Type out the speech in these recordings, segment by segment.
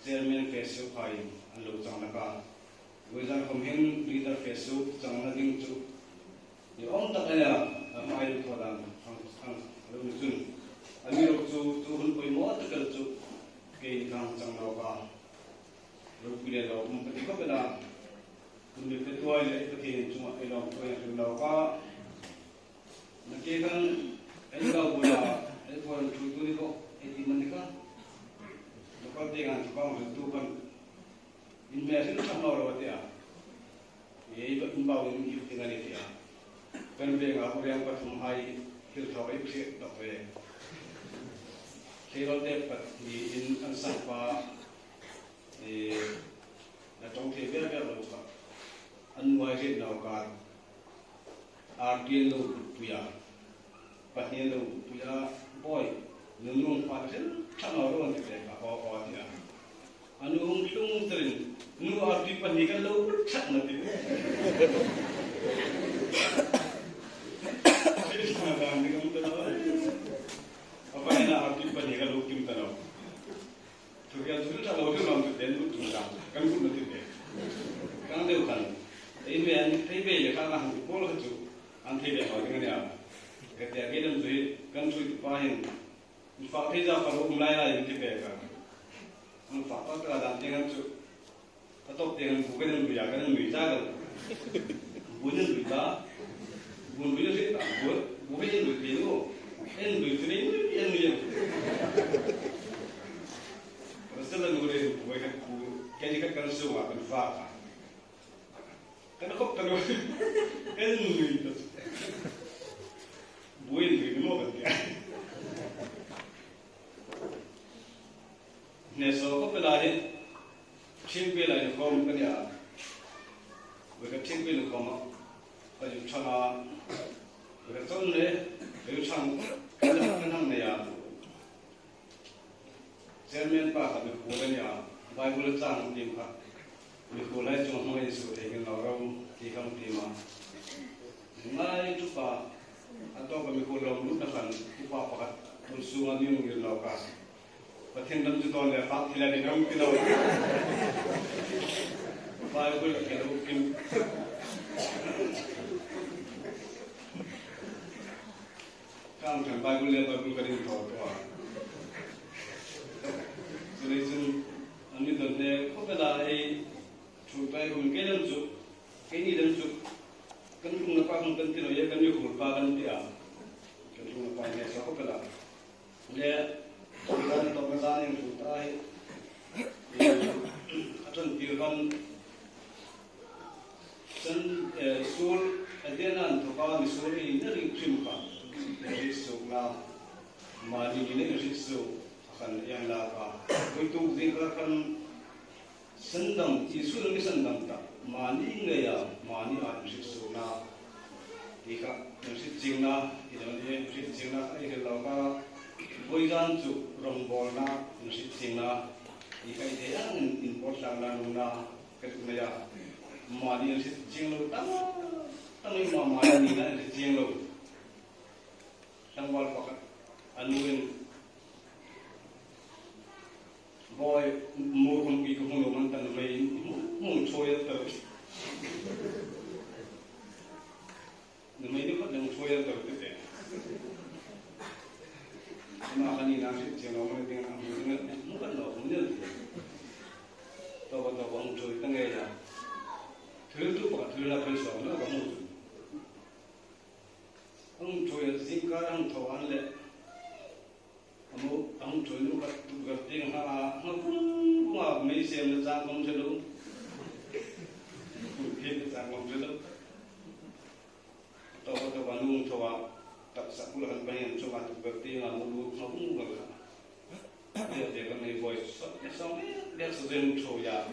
chairman Facebook hai alo chang naka wizan comhin leader Facebook chang na ding chu ni om tak aya mai thodan ang alo ni chun ami ro chu hun poi mo ta kal chu ke kang chang na ka ro pile lo um pati ko bela kun be pe toy le pati chu ma elo ko ya lo ka na ke kan ai ga bula ai ko chu tu ni ko ai ti man ka ko te gan ko ma tu kan in me sin sa no ro te a ye ba in ba wen ki te ngani te a kan be ga ko yang pa thum hai hil tho ai phe to ve ke ro te pat ni in an sa pa e na tong te be be ro ka an wai se no ka ar ti lo pu ya pa ni lo pu ya boy nung pa se cha no ro te ka o ti a anu hung tung trin nu ar ti pa ni ka lo chat na ti apa ina ar ti pa ni ka lo kim ta no tu ya tu ta lo tu no tu den tu ta kan ku na ti de kan de kan ei me an thei be le ka na han ko lo chu an thei be ho ni ya ka te ge dam zui kan chu pa hin fa thei ja pa lo um lai lai ti be ka ang fa pa ka dan te kan chu ta top te kan ku ke dam ya kan mi ja ga bu ni mi ta bu ni se ta bu be ni mi lo en mi tu ni en mi ya Rasa nu le bu ke ku ke ni ka kan su wa kan fa kan ko kan en mi ta bu ni mi mo ka ke ne so ko pela he chin pe la ni ko mo ka ya we ka chin pe ni ko ma pa ju chana we ka ton le we chang ka na ka nang ne ya chairman pa ka ni ko ya bible chang tim ka ni ko lai chung mo ye su te ke no ro ti kam ti ma ngai tu pa ato ka mi ko lo lu na kan tu pa pa ka tu su ma ni ngi lo ka Patin dam tu le fa thila ni ram ki lo Bible ke lo kim kam kan Bible le Bible ka ni tho to so le jin ani dam ne ko bela ai chu pai hun ke dam chu ke ni dam chu kan lu na pa kan kan ti no ye kan yu ko pa kan ti a kan lu na pa ne so ko bela le Tuhan atau pesan yang sudah akan dilakukan dan sul adenan tukar sul ini dari kimpa dari sukna madi ini dari sul akan yang lapa itu dikatakan sendam isul ini sendam tak mani ngaya mani ada sukna jika masih jingna ini masih jingna ini lapa Boygan tu rombol na nusit singna ikai te yang import lang na nuna ketuna ya mani nusit jinglo tang ni mama ni na nusit jinglo tang wal pakat anuin boy mo kung pi kung no man tan may mong choya ta may ni ko nang choya ta te Cuma kanina sih channel mo dengan ang bukan lo kemudian tahu bang cuy tengah ya terus tu pak terus nak bersama na bang cuy singkarang thawan le ang cuy lu kat gerting ha ngapung ngap mai sem na sang kom chelo ke sang kom chelo tahu bang thawa tak sakulah banyak cuma tu berarti ngamu ngamu berapa? Dia kan ni voice, dia sudah muncul dia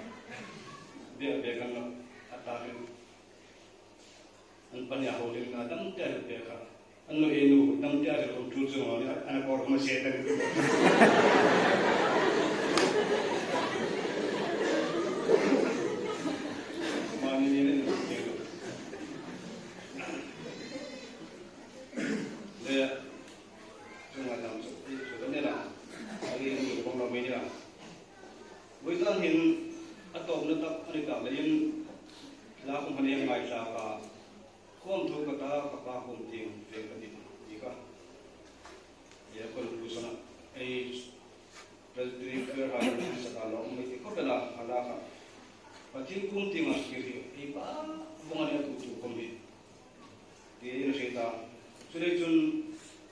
kan atarin, anpan ya holding nadam dia kan, anu enu nadam dia ada muncul semua, anak orang masih ada. Mani ni với gian hình atom nó tập anh cả lên là không phải ngày là cả không thuộc cả ta không tiền về cái gì cả ya còn lúc đó ai president cơ hai mươi sáu là ông ấy có là cả và thiên cung tiền là cái gì ai ba bọn anh tụi không biết thì nó sẽ ta cho nên chun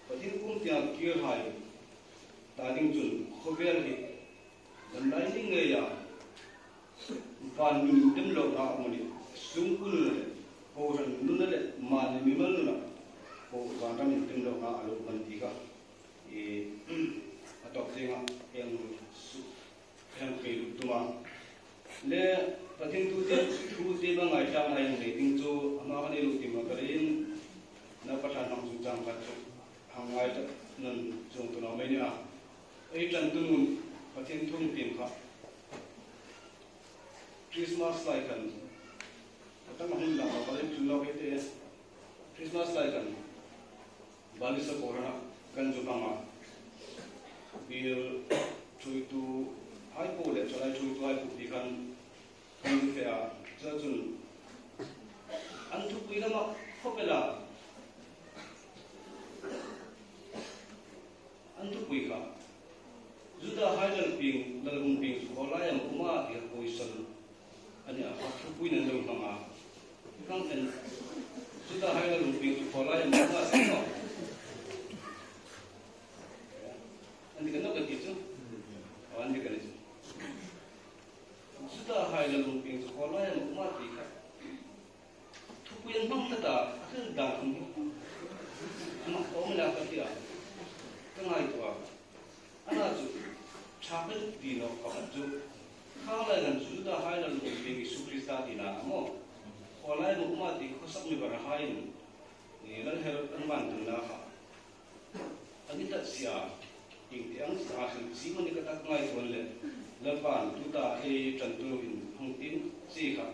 và thiên cung tiền kia hai ta định chun không biết gì dan lain ni ngaya van min dem lo na mo ni sung kun le ko ran nun le ma ni mi mal na ko van ram min dem lo na alo ban ti ka e atok tinga yang su yang pe lu tuma le patin tu te ba ngai ta na yang le ting chu ama ne lu ti ma ka rin na patan ham su jang ka chu hang ngai ta nan chung tu na me ni a ei tan tu nun patin thung pin kha Christmas like an ta ma hin la ba le tu lo ke Christmas like an bali sa corona kan ju ma bil chui tu hai po le chalai chui tu hai pu ti kan fe a cha chun an thu pui la ma khopela an thu pui kha juda haidal ping lalung ping khola yang uma ti poison ania thu pui nan lo ma kang en juda haidal ping khola yang uma sa no andi kan no ke chu andi kan chu juda haidal ping khola yang uma ti ka thu pui yang mang ta ta kan da ama o mala ka ti a kangai to a ana chu chapel di no ka chu khala gan chu da hai la lu be gi su krista di na mo olai mu ma ti ko sak ni bar hai ni lan her an ban tu na kha ani ta sia ing ti ang sa sin si mo ni ka tak ngai thon le la ban tu ta e chan tu in hong tin si kha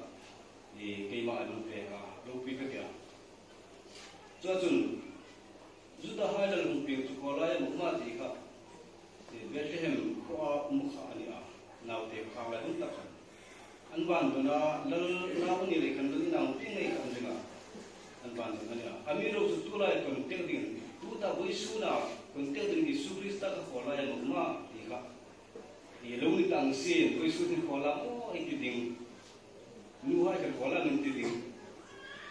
e ke ma lu pe ka lu pi ka ya cho chun ju da hai la lu pe chu ko lai mu ma ti kha Bethlehem ko mukha ani a naute khawla dun tak an ban dona lal na ni le kan dun na ti nei kan jinga an ban dun ani a ami ro su tu lai kon te ding tu ta boi su na kon te ding di su krista ka khola ya ma ti ka ni lo ni tang sin boi su ni khola o ai ti ding nu ha ka khola ni ti ding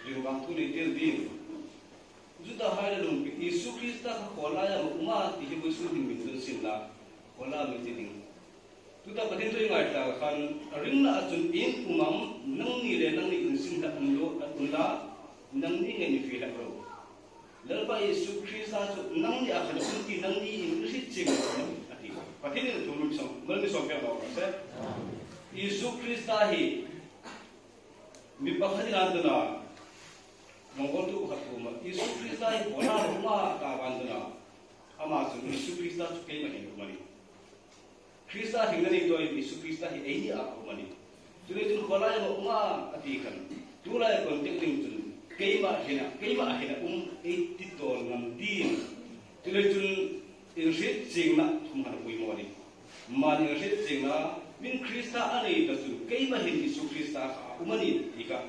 ri bang tu ni te ding juta hai la lung pi su krista ka khola ya ma ti boi su ni min dun sin la khola mi ti ding tu ta patin tu ngai ta khan ring na chun in umam nang ni le nang ni in sin da an lo an la nang ni ngai ni fi la ro lal ba yesu krista chu nang ni a khan un ti nang ni in ri ching ati patin ni tu lu som mal ni som pe ba se yesu krista hi mi pa khani ran na mongol tu khat ko ma yesu krista hi bona ro ma ka ban na ama chu yesu krista chu ke ma ni ko mani Krista hingga ni toy Yesu Krista hi ei a ko mani tule tun khola ya ma ati kan tula ya kon tek ning tun keima hena ei ti tol ngam din tule tun in rit sing na thum han pui mo ni man in rit sing na min Krista ani ta su keima hin Yesu Krista ka umani tika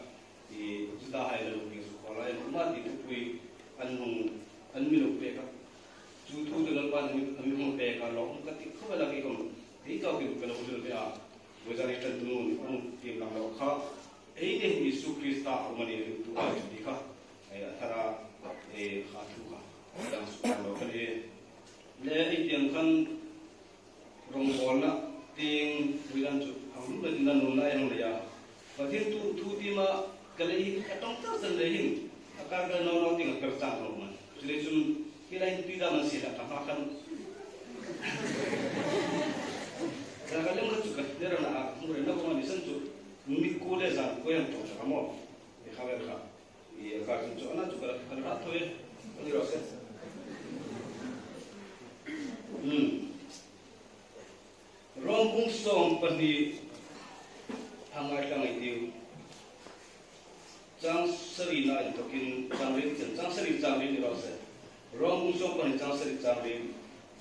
e juda hai la lu Yesu khola ya ma ti tu pui an mi lo pe ka chu thu de la ban mi mo pe ka lo ka ti ko la ki kom thì cao kiểu cái đầu tiên là với gia đình trần tu ông tìm làm đâu khác ấy để Giêsu Christa ông mà đi tu ai đi khác ấy thara ấy khác tu khác đang làm đâu cái này lẽ ấy tiếng khăn rong bol na tiếng với anh chụp hàng lúc là tiếng nôn lại hàng này à và tiếng tu thì mà cái này cái trong tất dân đấy các cái nó tiếng cái trang rồi mà cho nên chúng cái này tuy đã mình sẽ là thằng khăn Kadang-kadang mereka juga dia nak mereka kalau di sana tu mikul lezat kau yang tu kamu khabar kah ia kartun tu anak juga kadang tu ya ni rasa rombong song pandi hangat lang itu jang serina itu kin jang serina ni rasa rombong song pandi jang serina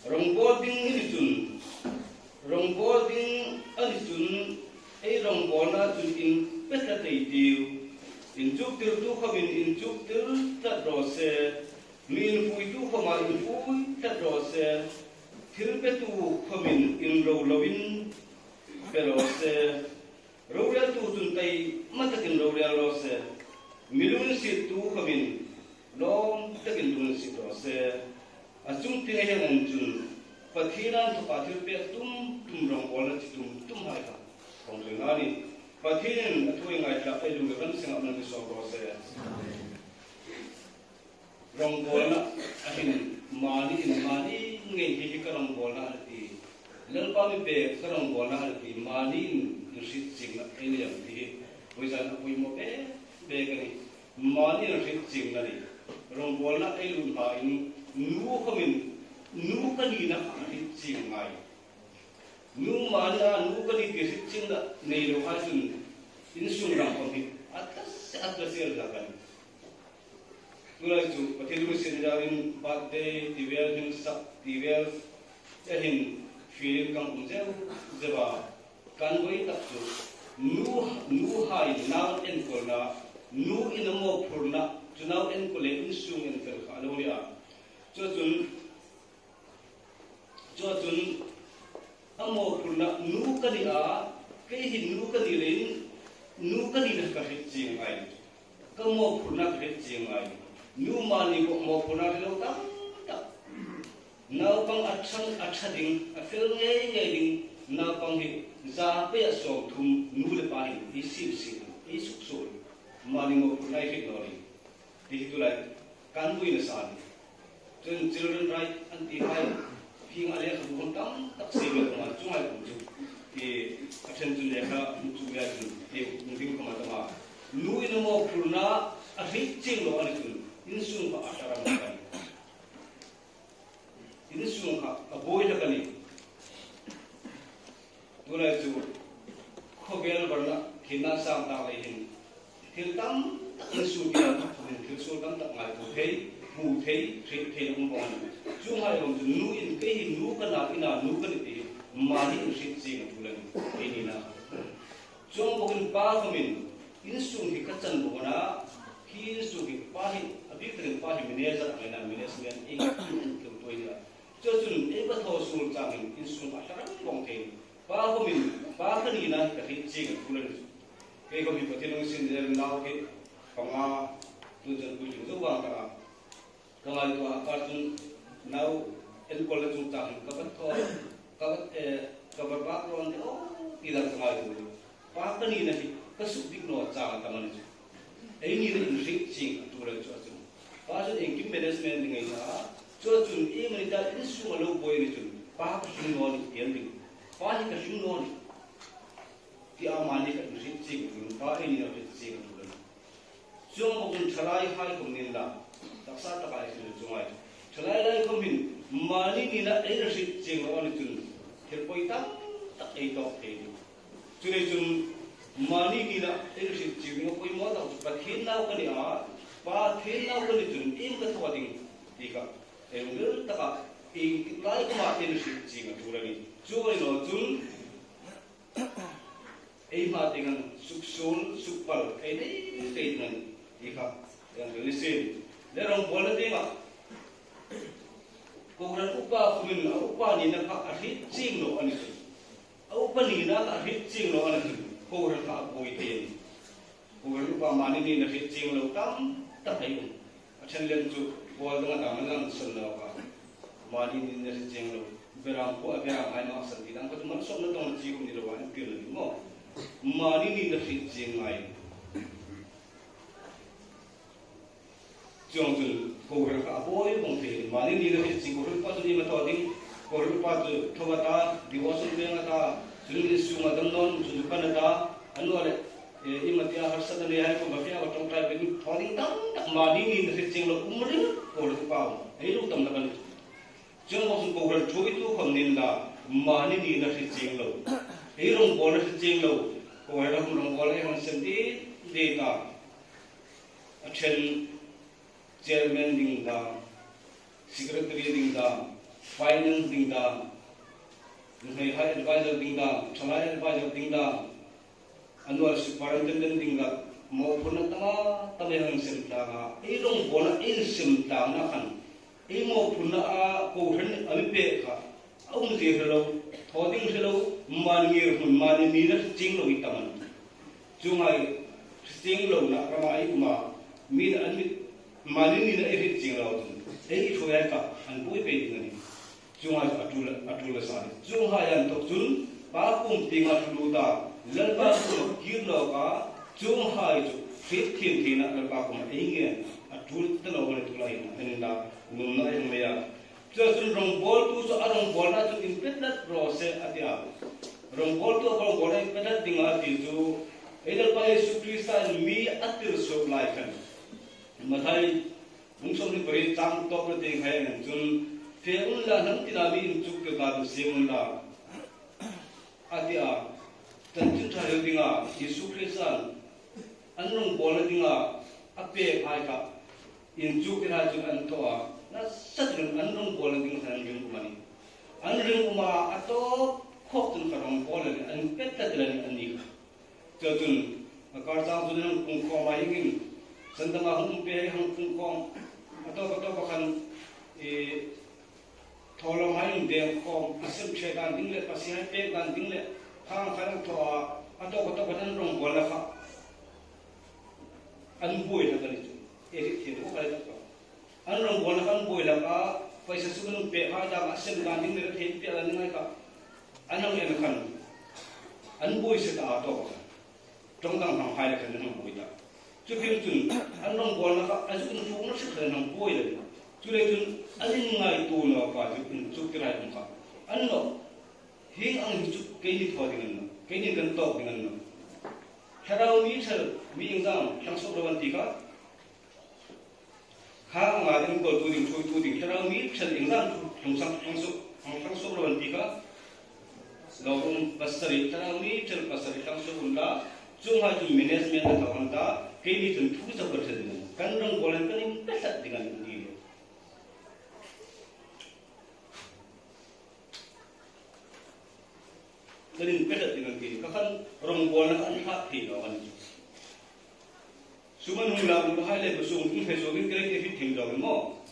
rombong ini tun Rongbo ding ani tun rong bol na chun in pet la tei tiu in chuk tir tu khamin in chuk tir ta ro se min pui tu khama in pui ta ro se thil pe tu khamin in ro lovin pero se ro real tu chun tai matakin ro real ro se milun si tu khamin lom takin tun si ro se achung ti he an chun pathiran to pathir pe tum rong bol na tum hai ka kong le ngani pathirin athui ngai tla pe lu kan sing am na so ro se rong bol na ahin mani ngei hi ka rong bol na ti lel pa mi pe ka rong bol na ti mani ni sit sing na ele yam ti wi san pui mo pe ka ni mani ni sit sing na ni rong bol na ai lu ma in nu khamin nu ka ni na sit sing ngai nu mani a nu ka ni ke sit sing na nei lo ha sun in sun ram ko ni atas sel la kan Mulai tu, patiru sinjarin birthday, tiwel hin sak tiwel, jahin feeling kang unjel, jeba kan goi tak tu, nu hai now en kolna, nu inamo purna, tu now en kole insung en fel kaloria, jojun amo purna nu kania, kehin nu kanirin, nu kanina kahit jing ai, kamo purna kahit jing ai. Nu mani ko mo puna lo tam tak nau pang achading afil ngai ding nau pang hi za pe so thum nu le pa hi isip i suk so mani mo puna hi nori ti tu lai kan bui na san children right anti hai phing ale kha bu tam tak se lo ma chungai bu chu ti athen tu le kha chu ya chu ti ding ko ma ta ma nu ino mo puna a hi ching lo ani tu insung ka asharam kan insung ka aboy la kani tulai chu khobel barna khina sam ta lai hin thil tam insung ya thil so tam tak ngai tu thei mu thei thei um bon chu hai rom chu nu in ke hi nu ka na ina nu ka ni ti mani usit sing tulan ini na chung bokin pa khamin insung hi ka chan bo na hi insung hi pa hi Victory Party manager and management in Toya. Churchun ever told Sul Tang in Sun Asharam Bontain. Bahumin, Bahanina, the Hitching and Fullers. They will be continuing in their now hit from our to the Putin Zuwaka. Come on to our cartoon now in College Tang, cover background, either Tamadu. Bahanina, Kasupik no Tang Tamanj. Any enriching to the church. Pasal engkim management dengan ina, chun mereka ini semua lo boy ni chun, pah kasih nol ending, pah kasih nol, dia amani kat musik sing, pah ini nak sing tu kan. Semua mungkin celai hai kemudian lah, tak sah tak ada itu cuma. Celai lagi kemudian mani ni nak musik sing orang ni chun, terpoi tak itu. Chun mani ni nak musik sing, koi mau tak, pathin nak kan dia. Pa thil na ko ni tun im ka thwa ding tika engel taka ing lai ko ma tin shi chi ma thura ni chu no chun ei ma tingan suksul supal ei nei sei nan tika yang listen le rong bol na tinga ko ran upa kumin upa ni na ka ahi ching no ani upa ni na ka ahi ching no ani ko ran ka boi tin ko ran upa mani ni na ahi ching lo tam tak hay achen len chu bol dengan taman lang sun lo ka mani ni ne jeng lo beram ko beram ai ma san ti dang ko man som na tong ji ko ni lo wan ti lo mo mani ni ne jeng ai jong tu ko ran ka boy bong te mani ni ne jeng ko pa tu ni ma to ding ko pa tu thowa ta divosun be nga ta sul su ma dam non su pa na ta anu ale imatia harsada le hai ko mafia wa tong trai bin thoring tam tak mani ni ne ching lo umrin ko lu pa ei lu tam na kan jong mo sun ko ran thoi tu khom nin la mani ni ne ching lo ei rong ko ne ching lo ko hai ram rong ko le hon sem ti de ta achen chairman ding da secretary ding da finance ding da ne hai advisor ding da thalai advisor ding da annual superintendent dinga mo puna tama tamehang simtanga irong bona in simtanga kan imo puna a ko hen amipe ka aum je hello thoding hello manngir hun mani ni na chinglo itaman chungai chinglo na ramai uma min anmi mani ni na eri chinglo ei thoya ka an pui pe ngani chungai atula sa chunga yan to chun ba kum tinga thuluda lalba ko kirlo ka chunghai chu fit thin thina lalba ko einge atul tano wala tulai anina numna engmeya chun rong bol tu so arong bol na chu impetlat process atia rong bol tu ko bol impetlat dinga ti chu edal pa Yesu Krista mi atir so lai kan mathai mungsom ni pari cham top na ding hai chun feun la nam tinami chuk ke ka du semun la atia tanjun thayo dinga Yesu Krista anrong bol dinga ape ai ka in chuk ra chu an to na sadrung anrong bol dinga than jung kumani anrung kuma ato khok tun karong bol an petta dilan ani chotun akar chang tu nang kung ko mai ngin sandama hum pe hang kung ko ato kan e tholo mai de ko asem che dan ding le pasian pe dan ding le khang khang to ato kan rong bol la kha an boi na kali chu e ri thi ko kali to an rong bol la kan boi la ka paisa su kan pe ha da asem dan ding le the pe la ngai ka anang en kan an boi se ta ato trong tang thang hai la kan nang boi ta chu phim chun an rong bol la ka asu kan chu na se kan nang boi le chu le chun alin ngai tu no ka chu kirai kum ka an no hing ang chu ke ni tho ding no ke ni kan to ding no harau mi thal mi ingam thang so rawan ti ka kha nga ding ko tu ding harau mi thal ingam thang so rawan ti ka gaurum pasari harau mi thal pasari thang so unda chung ha chu management na thawang ta ke ni thun thu sa par thadin kan rong bolan kan in pesat dengan ni Kerin pedat dengan kini, kakan rong bola kan hak hina kan. Suman hula bahai le besung ini besogin kira kira fit him jauh mo.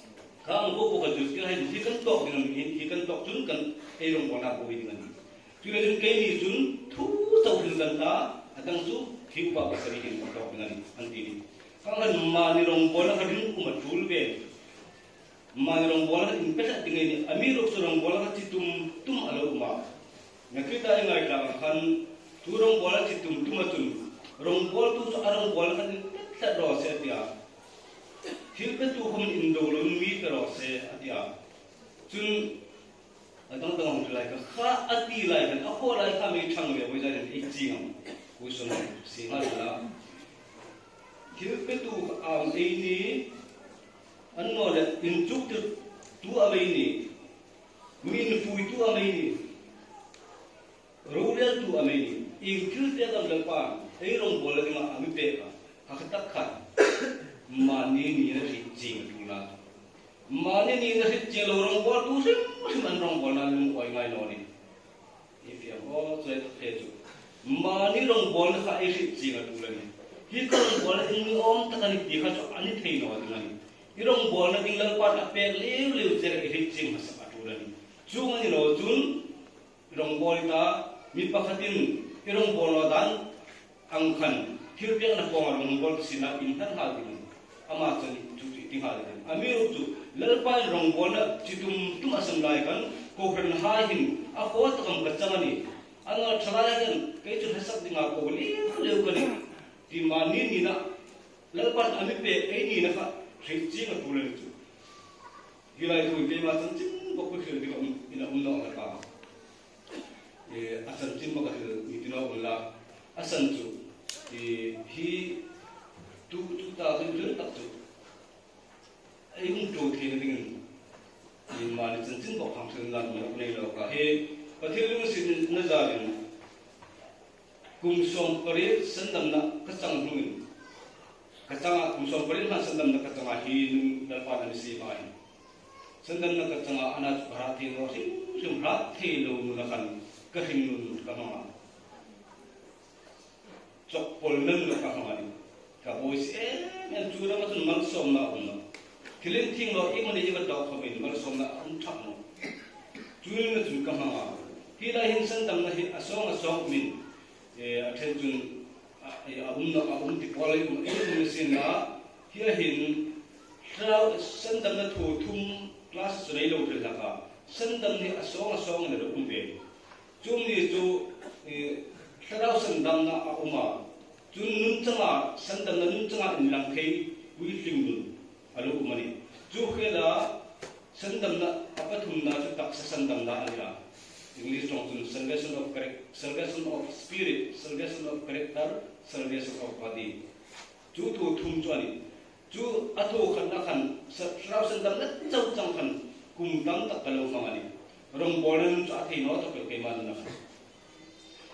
Kang ko bukan jus kira ini kan tok dengan ini kan tok jun kan rong bola ko dengan. Kira jun kini jun thu tau dengan ta, adang su hiu pa pasari ini tok dengan anti ini. Kang mani rong bola kan ini kumat jul be. Mani rong bola kan pedat dengan ini. Amiruk rong bola kan tum alo ma. Nakita ingat lang kan turong bola si tumatun rong bol tu so arong bola kan tak rose dia hilpe tu hum indolun mi rose dia chun adang dang lai ka kha ati lai kan ako lai ka mi thang le wai jan ik ji ham usun si ma la hilpe tu am ini anno le injuk tu amai ni min fui tu amai ni rural tu ameni ingkil te dam lepa ei rong bola dinga ami pe ka haktak khan mani ni na ri jing tula mani ni na ri jing lo rong bol tu sim man rong bol na lum oi ngai no ni if ya ho so et te ju mani rong bol na ka ei ri jing tula ni hi ka rong bol in om ta kan ti kha cho ani thei no dinga ni i rong bol na ding lepa na pe lew je ei ri jing ma sa tula ni chu ngani lo chun rong bol ta mi pakhatin irong bolodan angkhan thirpek na pong rong bol sina inhan halin ama chani chuti ting halin amiru chu lalpa rong bol chitum asam lai kan ko khan ha hin a ko takam kachangani anga thalaya kan kai chu hasak dinga ko li leu kan ti mani ni na lalpa ami pe ei ni na kha thri na tulen chu gilai tu ke ma chan chin ko ko khel dinga ina no ka asan tin mo kasi itinaw wala asan chu hi 2000 tak chu ai hung tu thi na ding in ma ni chin bo kham chen lan mo nei lo ka he pathilung sin na za rin kum som pare sandam na kasang hungin kasanga kum som pare na sandam na kasanga hi dal pa na si mai sandam na kasanga ana bharati no sim bharat the lo na kan kahing nun ka ma chọc pol nâng lo ka hamani ka boys men chura ma tun mal som na unno kilin thing lo i mani jiga dok khamin mal som na an thak no chul na chun ka hanga hila hin san dam na hi asong min athen chun ti polai um sin na hia hin trao san dam na thu thum class rei lo thel ka san dam ni asong na ro umbe chum ni chu trao san dam na uma chun nun changa san dam na nun changa in lang thei wi ling nun alu umani chu khela san dam na apathum na chu tak san dam na ala English trong salvation of spirit, salvation of character, salvation of body. Chú thu thum cho anh, chú atho khăn na khăn, srau san dam na chau chang khăn, kum dam tak kalau phang anh. Rong bolen cho athi no tak ke man na.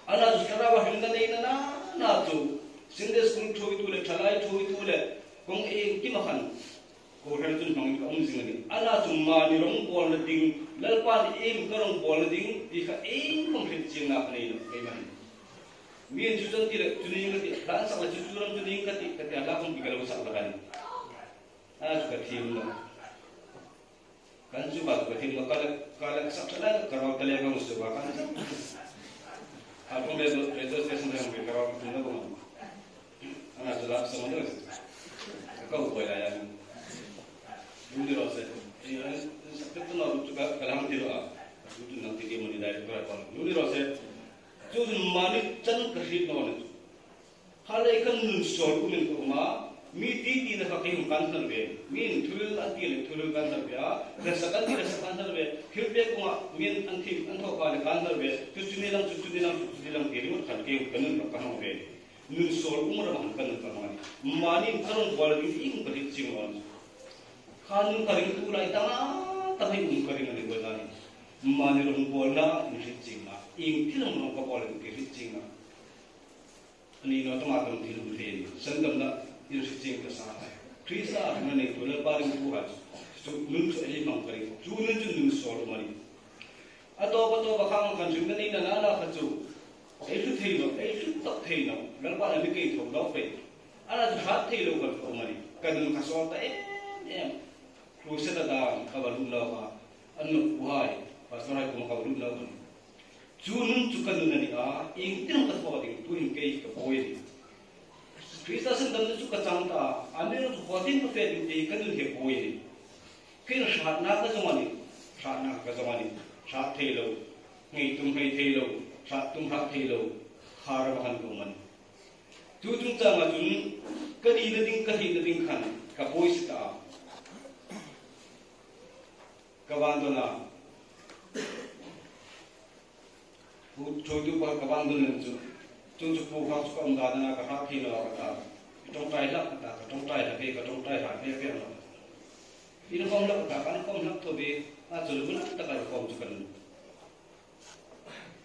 Ana ju srau hin na nei na chu. Sunday school thui tu le thalai thui tu le kong e ki ma khan. Ko hel chun phang ka jing ni. Ana chu ma ni rong bol na ding lalpan im karong bol ding di ka complete jing na nei no ke man. Mien chu chan ti le chu ni ngati dan sa la chu chu ram chu ni ngati ka ala kong bigalo sa la kan. Ana chu ka thim no. Kan chu ba ka thim no kala sa chala ka ro kale ga musu ba kan. Apong rezo station re ang ka ro tu na ko. Ana chu la sa mo no. Ka ko la ya. Hindi ro sa. Sakit na ro chu ka kalam ti ro a. Chu nang ti ke mo ni dai ko ra ko. Hindi ro sa. Chu mani chan ka hit no ne. Halai kan nun sol ku min ko ma mi ti na ka kim kan san be. Min thul an ti le thul kan san be a. Ra sa kan san be. Khil be ko ma min an ti an tho ka le kan san be. Chu ni lang ti ri mo kan ke kan nun ka ha be. Nun sol ku mo ra man kan ka ma. Mani karong bol di ing ka ri ching on. Khan ka ring tu lai ta ta hai ka ring ni bo na ni. Mani rong bol na ni ri ching na. Ing tilang nong kapal itu kecing na, ini nota makan tilang tiang, sendam na itu kecing kesana. Krista mana ni tu lepas itu buat, nunjuk aja mangkari, nunjuk soal mani. Atau bakal makan juga ni nana kacu, itu tiang, itu tak tiang, lepas ni kita itu dapat. Ada tu hat tiang kan mani, kadang kasut proses ada kabar lupa, anu buai, pasal aku kabar lupa. Junun cukan nuna ni ing tinang katwa ding tuing kei ka boy. Krista sendam nu cuka changta, ane nu khotin ko fe ding kei kan he boy. Kin shat na ka jamani, shat thelo, ngai tum hai thelo, shat tum ha thelo, khar bahan ko man. Tu tum cha ma jun ka di na ding khan ka boy sta. Ka bandona Jodoh bah kawan dulu tu, tu cukup hak cukup enggak ada nak hak hilang kata, ketong try lah kata, ketong try lagi, ketong try lagi apa yang ini kau nak kata, kan kau nak tu be, ajar pun tak ada kau cukan.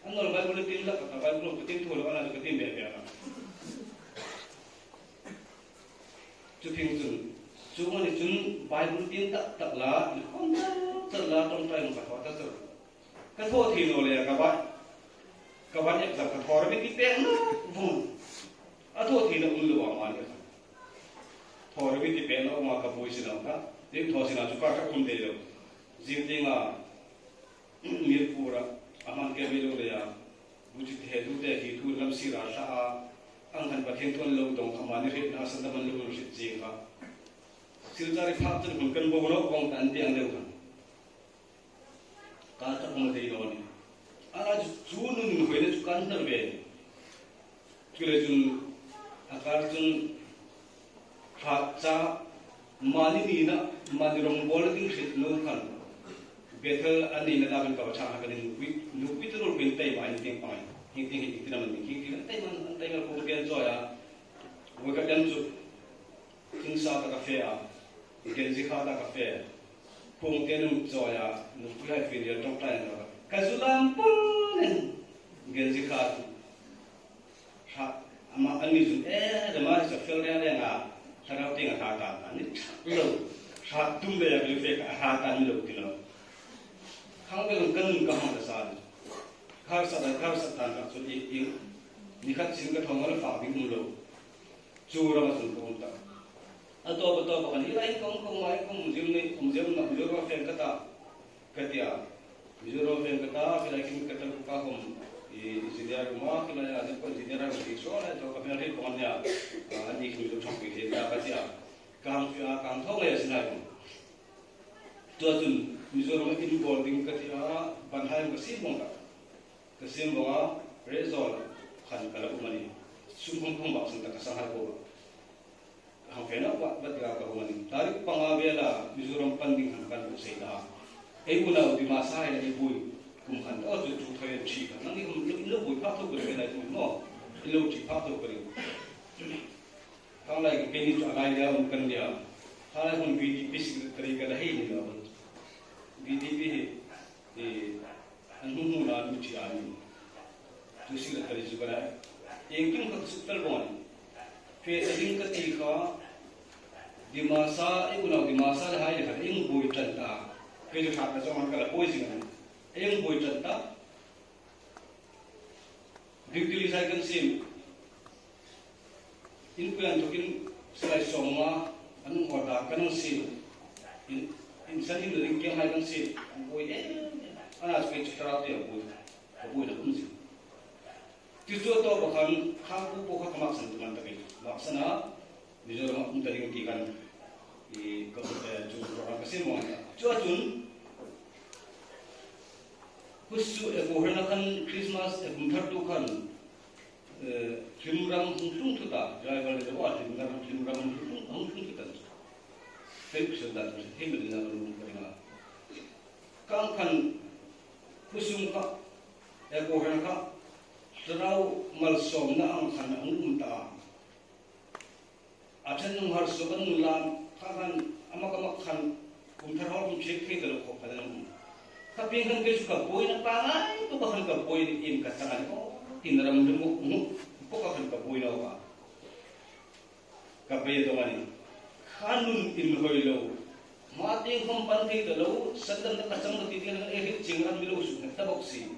Anor baik boleh tim lah kata, baik boleh tim tu orang ada tim be apa. Cuping tu, cuma ni cun baik boleh tim tak lah, kau terlah ketong try nak kata tu, kau thi noleh kawan. Kawan yang tak thor be ki peng na bum atho thi na ulu wa ma ni thor be ki peng na ma ka boi sina ka dim tho sina chu ka kum de lo jing tinga mir pura aman ke be lo le ya buji the du te ki thu lam si ra sa ang han pa theng thon lo dong khama ni re na san da man lo ri jing ka sil jari phat chen kun kan bo lo bong tan ti ang le ka ta mo de lo ni ana junun hoine chukan narbe chule jun akar jun khacha mani ni na manirong bol ding khit no khan betel ani na daban ka cha ha kan nu pitrol pin tai ba ni ting pai ting na man ting tai man ko gen jo ya wo ka den ju ting sa ta ka fe a gen ji kha ta ka fe pung ten jo ya nu pi hai fi ya tong tai na Kazulam pun genzi kat, ama ani tu demar sefel dia nga, sarap tinga hata, ani lo, hatum be ya beli hata ni lo tilo. Kang be kan kahang dasar, kar sa tan ka so nikhat sin ka thongal fa bing mulo chura ma sun ko ta ato kan ilai kong mai kong jim na juro fen kata katia juro fen kata filai kin kata ka hom engineer ma kila ya de ko engineer ko so na to ka pen ko nya ani ki lo thok ki ta katia kam thong ya sinai ko to tun juro ma in boarding katia banhai ko si mo ka sim bo resol kan kala umani sumhong kong ba sun ta kasahar ko hangkena ba ga ka umani tarik pangabela mizoram panding kan ko seida ei una di masa ina ibui kum kan o tu thoye chi kan nang ni lo bui pa to ko na tu no lo chi pa to ko kang lai ke ni to alai ya un kan dia hala hun BDP secretary ka dai ni lo BDP an hu na lu chi ani tu secretary ju bara engkim ka sutal bon fe ading ka ti ka di masa hai le kan ing boi tanta ke ju thak ka chong ka la boi sing an ing boi tanta dikli sai kan sim in plan to kin sai soma anu orda kan sim in san in ring ke hai kan sim boi ana spe chara te boi da kun sim tizo to bakhan khapu po kha kamak san tuman takai maksana mizoram untaring tikan I ko ju program kasi mo chun husu e ko hena kan Christmas e bunthar tu kan kimram hung tu ta jai bal de wa kimram hung tu ta fake shada hemel na lu karina kam kan husum ka e ko hena ka Terau malsom na ang kanang ta. Aten nung harso kan mulam kakan amakan kumtarhol kumchek ke dalo ko kadan. Tapi kan kesu ka boy na pangai to kan ka boy im katangan ko tinaram mo ko kan ka boy na ka. Kape to mani. Kanun im hoilo. Mating kompanti dalo sandan na kasang titin ng ehit jingran milo su taboksi.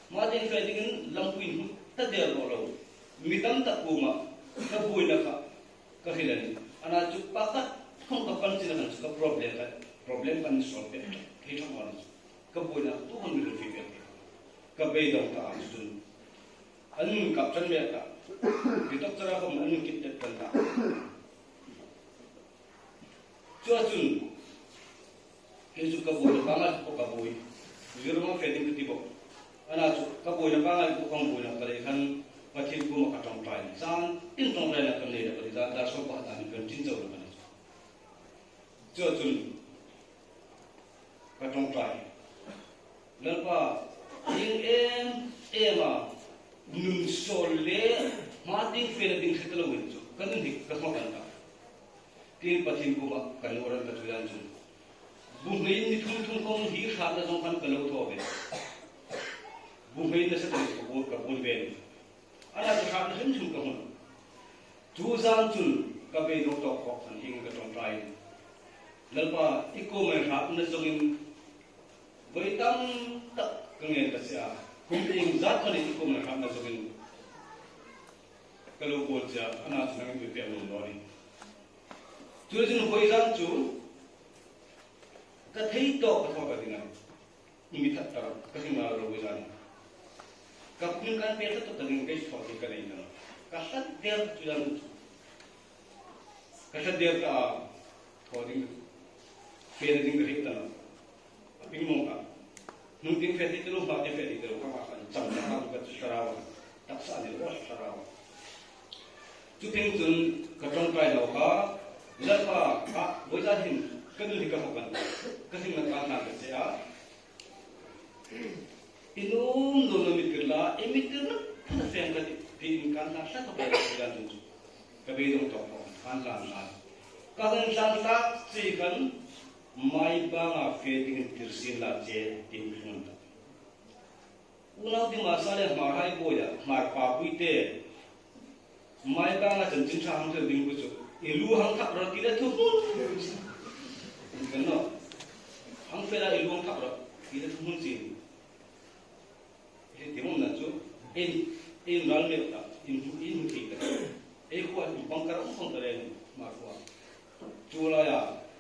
Matin fedingin lampuin tader bolo mitam takuma kabuy na ka kahilan ana chu pakat kung kapan sila kan problem kan solve kita mo kabuy na 200 million kabay daw ta asun anun kapsan me ka bitok tara ko anun kitet kan ta chuachun kesu kabuy na bangal ko kabuy zero mo feding tibo ana chu kabuy na bangal ko kang buy na kare kan pathil ko makatong pai san tin tong lai na kan le da da so pa ta ni kan tin jaw na cho chun katong pai lalpa ing ema nun solle mating fere ding setelo win chu kan ni ka ma kan ta tin pathil ko kan oran ka chuyan chu bu ngai ni thum kong hi kha da jong kan kalo tho be Bumbai na sa tayo ko kapun ben. Ana to kha na hin thum ka hun. Tu zan chun ka be do to ko an hing ka tong trai. Lalpa iko mai rap na songin boitam tak kengen ka sia. Kum ing zat ka ni iko mai rap na songin. Kalau ko ja ana sanang bi pe no ni. Tu jin hoi zan chu ka thei to ka tho ka dinga. Imi that ta ka hin ma ro zan. Kapun kan peta to taging guys for ka rin no kasat der tulang kasat der ta coding pera ding rit ta aping mo ka nung ding feti to ba te feti to ka kan cham ta ka sarawa tak sa ni ro sarawa chuping tun ka tong kai lo ka lalpa ka boja hin kan ni ka hokan kasing na ka na ka sia inum dono mikirla emitirna kana fenga tin kan la sa to ba gan tu ka be dong to kan la na ka gan san ta si kan mai ba nga feding tirsin la je tin khun ta unaw di masale mar hai boya mar pa puite mai ba nga chen chin cha hang the ding bu chu ilu hang thak ro ti le thu kan no hang fe la ilu hang thak ro ti le thu chi Timon na chu in nal me ta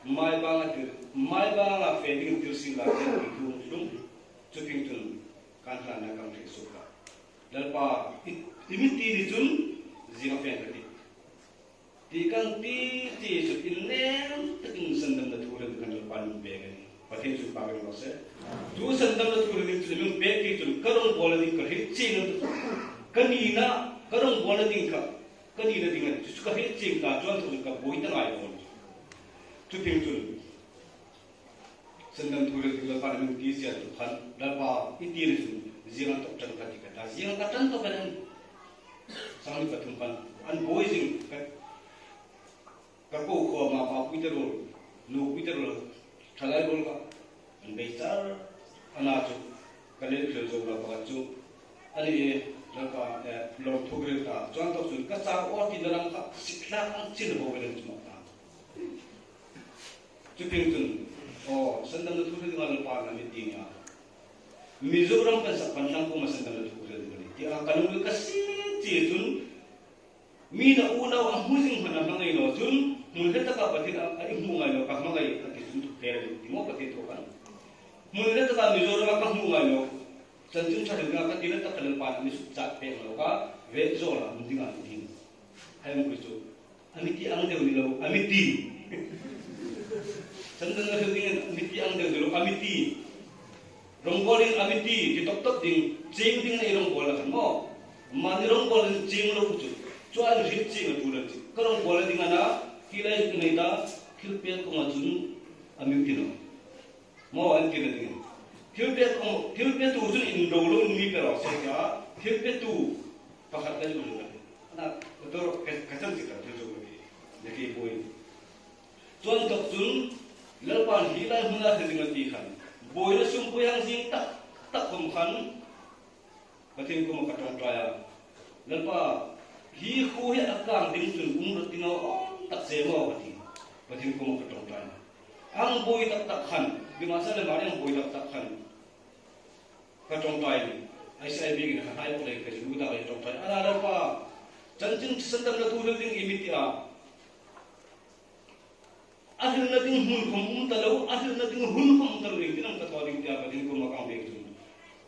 mai bang fading til sila lum chuting tun kan hlan na kam thei suka lalpa imiti di chun zinga fen kati ti kan ti chu innem takin sandam na thuran kan lalpa num be gani pathe chu pa gani se tu sandam na thuran din chu num be ki chun karong bola din ka hit chin kani na karong bola din ka kani na din chu ka hit chin ka chuan thu ka boi ta ngai bon chuting chun sendam thuran din lalpa num ki sia tu khan lalpa itir chu zinga tok chan ka ti ka zinga ka tan to kan sang ni pathum pan an boi jing ka ko ko ma pa puiterol nu puiterol thalai bol ka an beitar ana chu kale khel zo la pa chu ani la ka lo thogre ka chuan to chu ka cha o ti dalam ka sikla ang chin bo wen chu ma ta chu ping chun o sandam na thogre ngal pa na mi ti nya Mizoram kan sapan lang ko masandam na thogre ni ti a kanung ka si ti chun mi na unaw ang husing hana mangai no chun mulheta ka patin ai hungai no ka mangai ati chun tu pera di mo patin to kan mulheta ka Mizoram ka hungai no sanjun cha ringa ka tin ta kalal pa mi su chat pe no ka ve zo la mudinga tin ai mo chu amiti ang de ni lo amiti sandan na huding amiti ang de lo amiti ronggolin amiti di tok tok ding jing ding na irong bola kan mo mani ronggolin jing lo chu chuan rit chi ga tulan chi karong bola ding ana kilai nei da kilpel ko ma chun ami kino mo an kino ding kilpel tu chun in do lo mi pe ro se ka kilpel tu pakhat ka lu na ana to ka cham chi ka tu jo ni ke boi chuan tok chun lalpan hilai huna thing ti khan boi na sum puyang jing tak tak khom khan pathin ko ma ka tong traya lalpa hi khu hi akang ding chun ro tino tak se mo pathin ko ma ka tong traya ang boi tak tak khan bimasa le mari ang boi tak tak khan ka tong traya ai sai bi gi hai ko le ka ju da ai tong traya ala lalpa chan chin sandam na tu ding imiti a akhir na ding hun khom talo akhir na ding hun khom talo ring tinam ka to ding tia ka ding ko ma ka be chu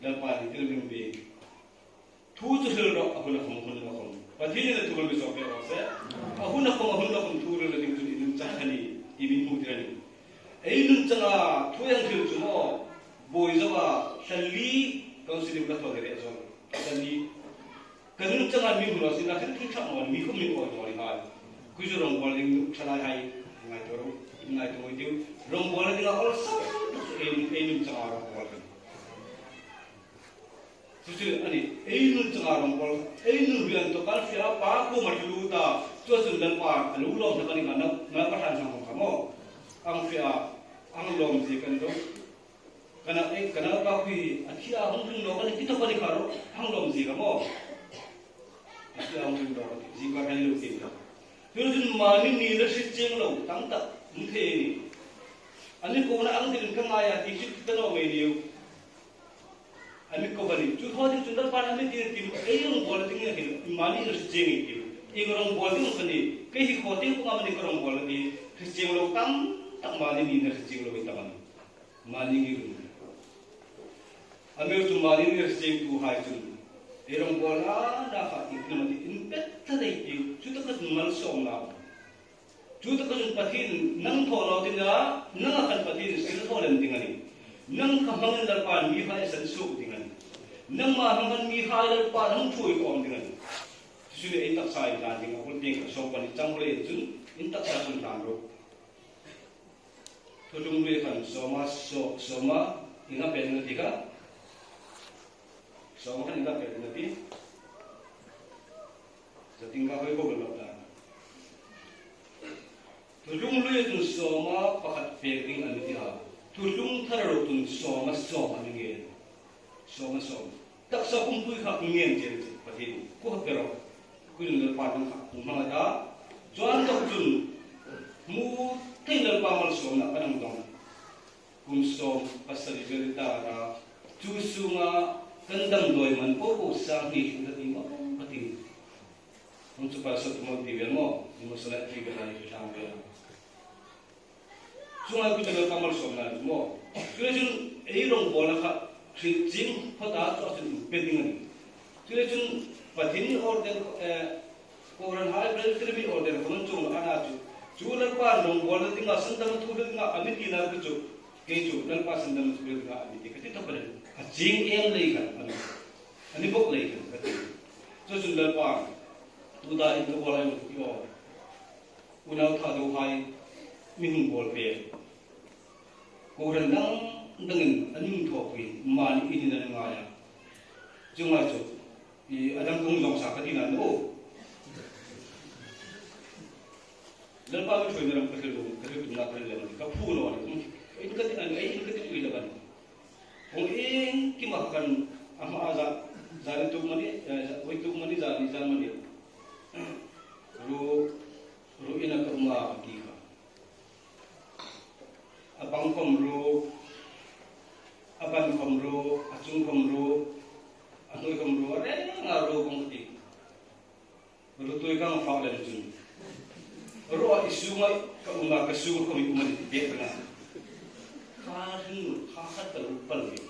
lalpa ni til ding be thu chu hil ro ahun khom hun na khom pathin na tu bi so pe ro se ahun khom thu ro ding chu in cha khani ibin hu tirani ei nun changa thuyang khil chu no boi zawa shalli consider ka to re zo shalli kanun changa mi hu ro sin na khil khil thak mo mi khom mi ko to ri ha ku ju rong bol ding chala hai ngai to ro ngai to wi diu rong bol ding all sa ei nun changa ro bol Susu ani, nun cakap orang bol, nun bilang tu kalau siapa aku mahu luta, tu sudah lemah, lalu lom sekali mana perhatian sama kamu, ang lom sih kan tu, karena apa akhirnya mungkin lo kan kita balik karo, ang lom sih kamu, akhirnya mungkin lo jika kali lo kita, terus mani ni nasi ceng lo, tang tak mungkin ini, ani kau nak ang dilin kemaya, tikit kita lo mediu. Ami ko bani chu thodi chundar pan ami tin tin eyong bol ting ne mani no jengi ti igorong bol ting khani ke hi khoting ko amani korong bol ti khjeng lo tam tak mani ni ne khjeng lo ta mani gi ru ami tu mani ni khjeng tu hai chu erong bol na fa ti mati in pet ta dei ti chu ta ka mal som na chu ta ka pathin nang tho lo tin na nang kan pathin sil tho len ting ani nang khamang dal pan mi hai san su dingan nang ma hangan mi hai dal pan hang thui ko dingan sule ai tak sai la ding ko ding so pan chang le chun in tak sa sun ran ro to dung le kan so ma ina pe na tika so ma kan ina pe na ti sa tingga hoi ko lo ta to dung le chun so ma pakhat pe ding an ti ha tulung tharo tun soma angen soma tak sa kumpui khak ngien je pathin ko pero ku le pa dang khak ma da chuan tok chun mu thengel pa mal som na kanang dong kum som pasari verita ra chu sunga kandam loi man po sang ni da ti mo pathin un chu pa sa mo ti ver mo mo sala ti ga ni thang ga Cuma aku jaga kamal somna mo. Kira-kira long bola ka jing pada tu asyik pendingan. Kira-kira patini order koran high blood pressure order kaman cung anak tu. Jualan par long bola tinggal sendam tu tinggal amit kina tu. Keju dan pas sendam tu tinggal amit. Kita tak boleh. Jing yang lagi kan. Ani bok lagi kan. So jualan par. Tu dah itu bola yang yo. Unau thadu hai minung bol pe. Koran nang dengan aning thokui mani ini dan ngaya. Cuma tu, ada kong sakit ini nado. Lepas itu dalam kerja nak kerja kapu loh. Ini kata itu ilaban. Orang kimakan ama azab zari tu mani zari mani. Ru ina kerma kita. Abang komro, aban komro, acung komro, anoi komro, ngaro komti. Ru tu ikan faham jun. Ru isu mai kaunga kesu kami kumani dekna. Kahin kahat terupal ni.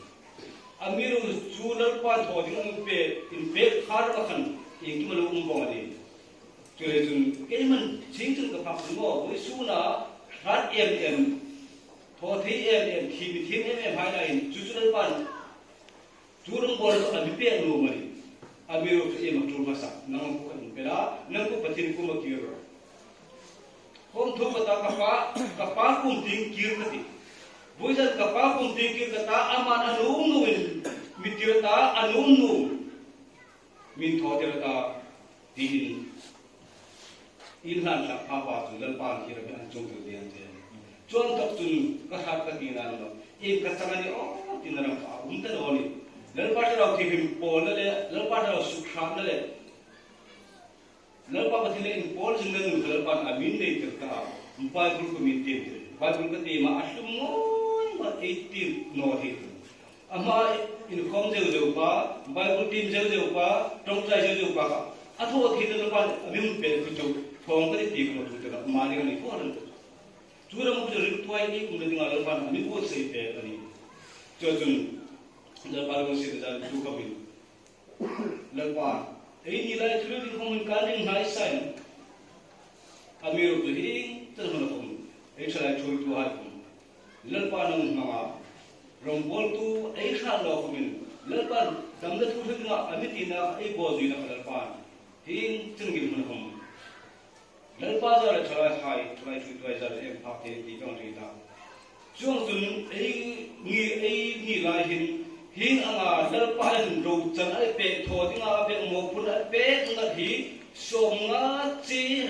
Amiru jualan pan thodi ngumpe impe khar akan yang kita lalu umpang ni. Tujuan keman cincin kepak semua, isu na khar Thoti kimi hai lain jujuran pan jurung bol tu abipe lu mari abiru tu maktul masa nang ko pela nang ko patin ko makiro hom thu kata kapa kum ting kir kati buisan kapa kum ting kir kata aman anung nu mitirta anung nu min thotirta din inhan la papa tu dal pan kir kan chung tu dian Tuan tak tun kahar katina no. Kasangani tinarang ka unta no ni. Lalpa raw tigim pol le, lalpa raw sukha le. Lalpa batile pol jingan lalpa amin le tirta. Umpa guru ko mintin. Bagul ka tema asumon ma 18 no hit. Ama inform jeu pa, bagul team jeu pa, tongtrai jeu pa. Atho thid lalpa amin pe ku thong ka ti ko tu ta mani ni ko ran. Jura mungkin ritual ini kemudian tinggal lepas ni buat saya ni. Jujur, lepas mesti kita juga bin. Lepas, ini nilai tu di komunikasi high sign. Amiru tu ini terus pun. Ekstra curi tu hari pun. Lepas nang nama, rombol tu ekstra lah pun. Lepas, damai tu kita amit ina, bos ina lepas. Ini cenggil pun. Lepas ada cerai tu ada yang pakai di dalam cerita. Jangan ni lain hin anga lepas ro jangan pe thodi nga pe mopun pe ngahi somnga ci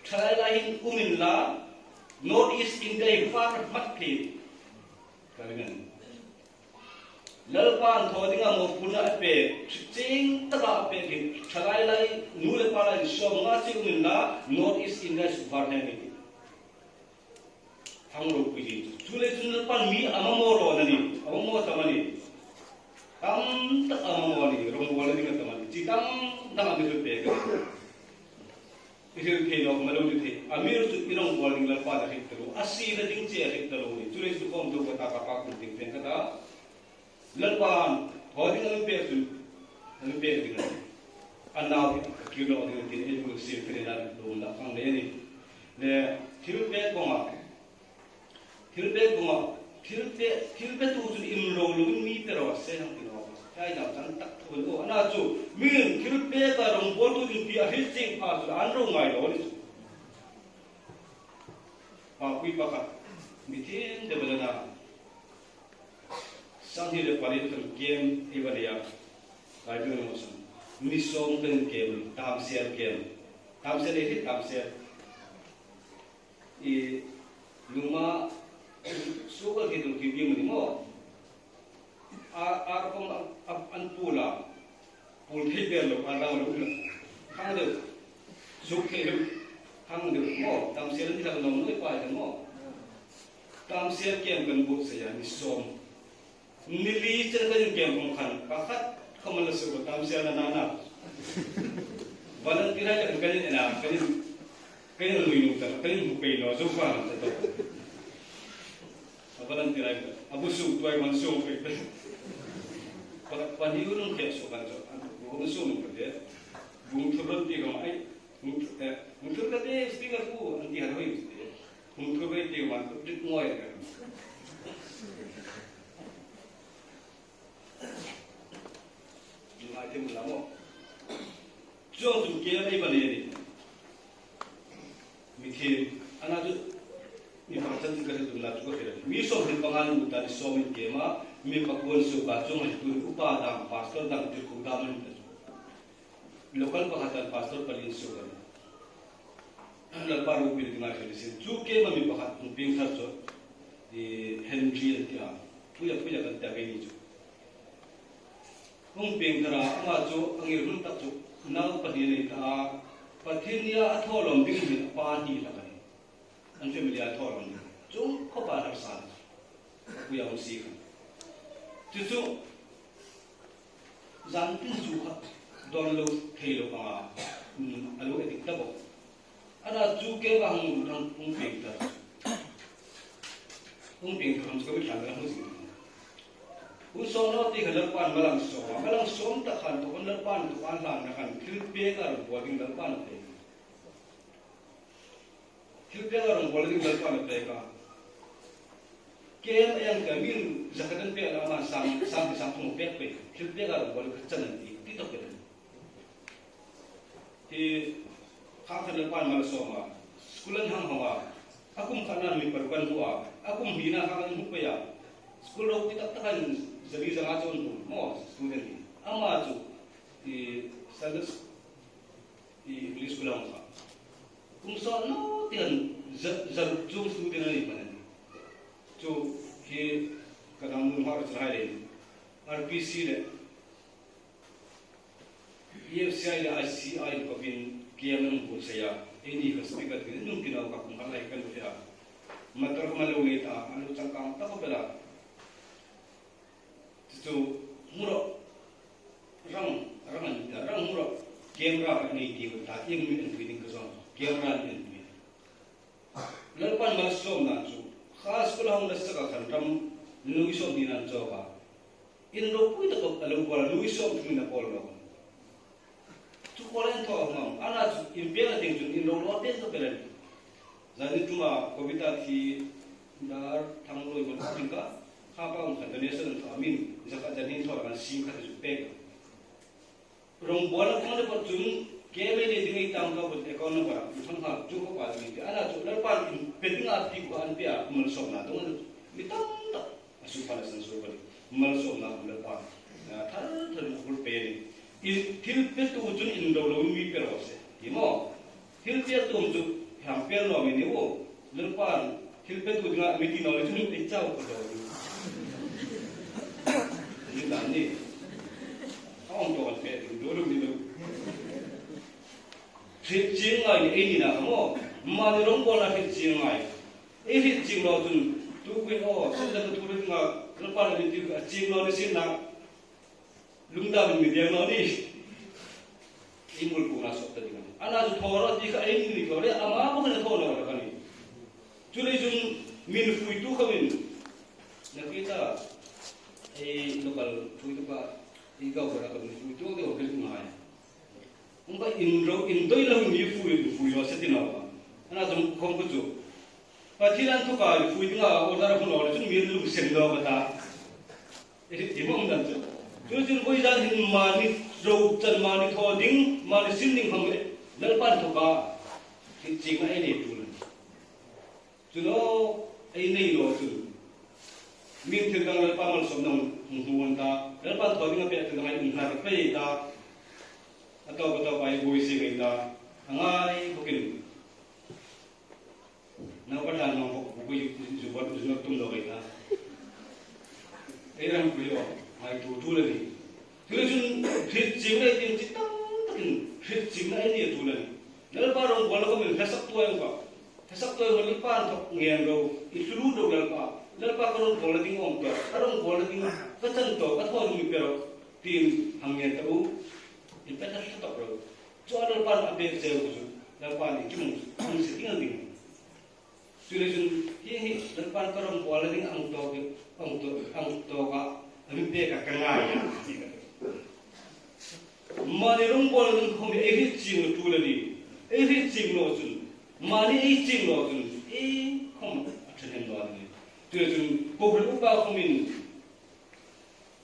cerai lain uminla North East India far makti. Kalian Lepas thodi nga mopun pe cing tak pe cerai lain nule para somnga ci uminla North East India far ni. Hamro puji. Julai lepas mi amamoro nani, amamoro tamani. Tak amamori, rombongan ni tamani. Citang tak ambil pe. Isir pe no malu ni. Amir tu irong boling lepas dah hitaru. Asi dah tinggi hitaru ni. Julai tu kom tu kata kapak tu tinggi kata. Lepas thodi nga pe tu, nga pe dengan. Anau kilo dengan tin ilmu sir kerana dulu nak kang ni. Le kilo pe koma. Hilbe tu tu imro lu mi pero senang tino. Kaya jam san tak tu. Anak tu min hilbe ta rombol tu dia hilcing pas anro ngai lo ni. Kui pakat mitin de belana. Sangi de pari tu game ibadia. Kaya tu macam misong ten game, tam share game. Tam share ni tam share. I luma suka gitu kibim ni mo kom anpula pul khiber lo ala lo khang de sukhe lo khang de mo tam sel ni thang nom le pa de mo tam sel kem kan bu se ya ni som ni li chen kan kem kom khan ka khat khamal su tam sel na na balan tira kan kan ina kan lu yu ta kan bu pe no so fa ta palan tirai abusu tuai mansung pe pani urun ke so kan so mansung pe bung turun ti gam ai bung turun ke speaker ku anti haroi bung turun ti man dik ngoi kan jumlah tim lamo jom tu ke ai bani ni mikir anak mi pangsan tiga itu nak juga tidak. Mi so berpangan utar so mi kema mi pakuan so kacung itu upadang pastor dan cukup daman itu. Lokal pakatan pastor paling so kan. Lepas rupi dengan kerja. Cukai mi pakat umping terso di Henry itu ya. Puya kan tiap ini tu. Umping tera amajo angin runtak tu. Nau padini ta patinia atolong tinggi padi lah. Anjir melihat orang ni, jom kau bahar sana, aku yang usikan. Justru, jangan juga download thelo alu edik tabo. Ada juga bahang udang umping ter kami tanggal musik. Usono ti kelarpan malang som tak kan, tu kelarpan tu anlang kan, kirpekar buating kelarpan tu. Kita orang boleh tinggal pada mereka. Kian yang kami zakatan pe lama sampai pe. Kita orang boleh kerja nanti kita kerja. Di kampung depan malasoma, sekolah yang hawa. Aku makanan mi perban hua. Aku membina kawan hupaya. Sekolah kita tekan jadi sangat jauh mau student ni. Ama tu di salas di sekolah muka. Kumsal no tian jar jum student ni mana ni. Jo ke kadang mun harus lahir RPC le. EFCI le ICI ko bin kiaman ko saya ini ka speaker ni mungkin aku akan halai kan dia. Matar ko maluwi ta anu cangkang ta ko bela. Tu muro rang muro kamera ni ti ta yang min tweeting ko so kamera ni tweet lalpan masom na chu khas ko lang nasa ka kantam luisom din ang joba inro pu ito ko alam ko luisom din na polo tu kolen to ngam ana chu impela ting chu inro lo ten to pelen zani tuma kobita thi dar thangloi ko tingka khapa ang donation to amin zaka jani to kan sim kha chu pe rong bola ko ko chun keme ni dingi tangka bot ekonomi para thang ha chu ko pa ni ana chu lalpan pending arti ko an pia mal som na dong mitang ta asu pala san so bali mal som na lalpan na thar ko pe ni til pe tu chun in do lo mi pe ro se imo til pe tu chu ham pe lo mi ni wo lalpan til pe tu nga mi ti no chu ni chao ko do ni dan ni ong to pe do ro ni do fit jing ai ni na mo ma ni rong bola fit jing ai e fit jing lo tun tu kuin o sun da tu ri nga lalpan ni ti jing lo ni sin na lungda mi dia no ni imul ko na so ta dinga ana ju thoro ti ka ai ni ko re ama mo na thoro ka ni chule jun min fui tu ka min na kita lokal fui tu ka i ka ko ra ka ni fui tu de o ke ngai umba indoi lang mi fui lo setina ba ana jum khom ku chu patiran tu ka fui nga order ko lo chu mi lu sem do ba ta e mong dan chu jun boi jan hin ma ni ro chan ma ni tho ding ma ni sin ding hang le lalpan tu ka chi ma ai ni tu chu lo ai nei lo chu min thil dang lalpan mal som nang huwan ta lalpan tho ding pe ta ngai in ha pe ta atau pai boisi kita angai bukin na pada no bui jubat jubat tum do kita eram kuyo mai tu le ni tulujun fit jingla tin titang takin fit jingla ni tu le nal parong bola ko min hasak tu ay ba hasak tu ay lipan to ngien do isulu do lal pa ko bola ding ong to arong bola ding kacang to atho mi pero tin hangien tu ipeta stop bro so ada pan update saya usul dan pan ini cuma mesti tinggal ni จุดจุดที่นักปั่นก็รำบอลแล้วนี่ang to ka amin pe ka kangaya mani rong bol ng kung ehit jing tu lani ehit jing lo jun mani ehit jing lo jun kung athen lo ni tu jun ko bro upa khumin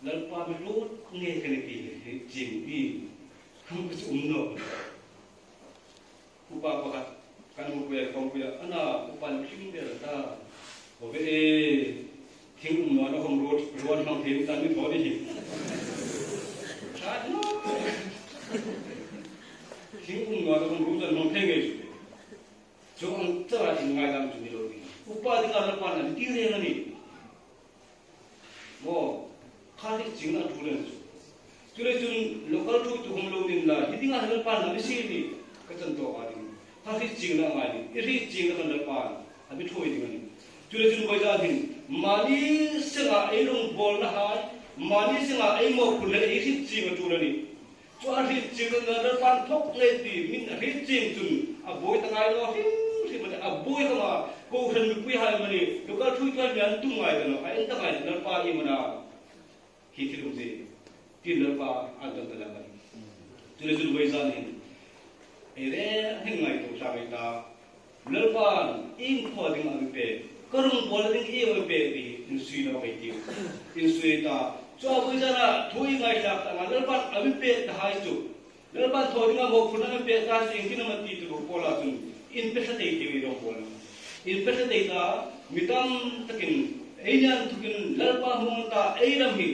lal pa mi lo nge kene pi jing pi kung ku no upa pa kan mo kuya kong kuya ana upa ni king de ta o be king no na kong road hang thêm tan mi thodi hi no king no na kong road hang thêm nge jo ang tara in ngai dam tu ni lo ni upa di ka la pa na ti re na ni mo khali jing na tu len tu le chun local tu hom lo nin la hi dinga hal pa na mi si ni ka chan to ka ding khali jing na ngai ni ri jing na kan la pa abi thoi ding ni tu le chun boi ja din mani senga elong bol na hai mani senga ai mo khul le ri jing tu le ni chu a ri jing na la pan thok le ti min ri jing chun a boi ta ngai lo hi ma a boi ka ma ko khan mi pui hai ma ni local tu ka nyan tu ngai da no ai ta ngai la pa i ma na hi ti lu ji ti la pa a da ta la ba tu le chun boi ja ni ere heng ngai to sa bai ta la pa in kho ding a pe karung bol ding e o pe bi in sui na bai ti in sui ta cho boi ja na thui ngai la ta la pa a pe ta hai chu la pa tho ding a mo phun na pe ta sing kin ma ti tu ko la chun in pe sa te ti wi ro bol in pe sa te ta mitam takin einan thukin la pa hum ta ei ram hi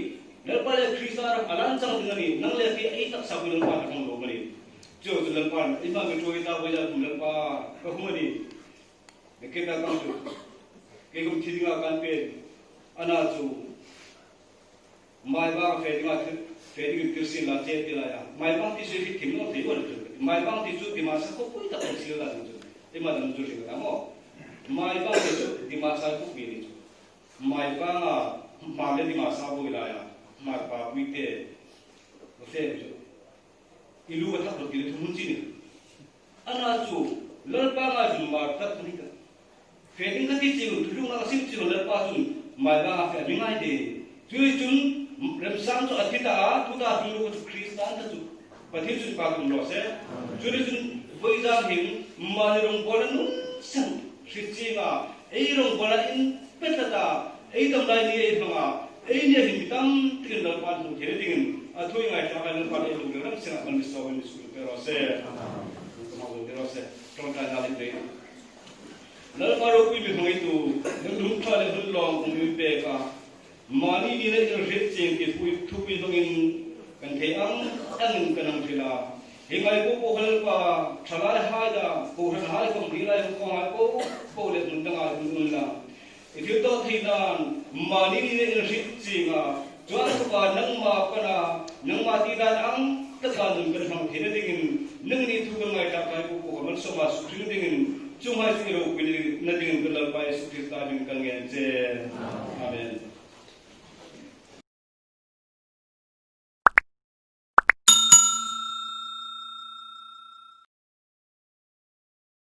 la pa le krista ra alan chang ding ni nang le ki ei tak sa wi la pa thong lo ma ni jo tu la pa ima mi thui ta boi ja la pa ko hum ni ke ta kang chu ke kum thi ding a kan pe ana chu mai ba fe ding a fe ding kirsin la che ti la ya mai bang ti se ki kim no ti won mai bang ti chu ti ma sa ko pui ta ko sil la chu e ma dam chu ri ka mo mai bang ti chu ti ma sa ko pi ni chu mai bang a ma le ti ma sa bo la ya ma pa pui te o se chu ilu wa ta ko ti le mun chi ni ana chu lal pa nga chu ma ta ni ka fe ding ka ti chi lu thu na sim chi lal pa chu mai bang a fe mi ngai de chu chun rem sang chu athita tu ta tu lu chu kristan ta chu pathim chu pa kum lo se chu ri chu boi ja hing ma ni rong bol nu sang shi chi nga ei rong bol in peta ta ei dam lai ni ei phanga ei ne hing tam tin la pa chu the ding a thui ngai ta kan pa ei lu ram sing an mi so wen su pe ro se ma lo de ro se tong ta na li pe la pa ro pi mi ngai tu lu tha le hul long kum mi pe ka mani ni le re cheng ki pui thu pi dong in kan the ang kan ang thila he ngai ko hal pa thala ha da ko han ha ko di lai ko ha ko le mun dang a mun la ithu to thi dan mani ni le re cheng a jwa ko ba nang ma pa na nang ma ti dan ang ta ka nun kan hang the ding in nang ni thu kan ngai ta kai ko man so ma su thu ding in chung hai si ro pi na ding kan la pa su ti ta ding kan nge je amen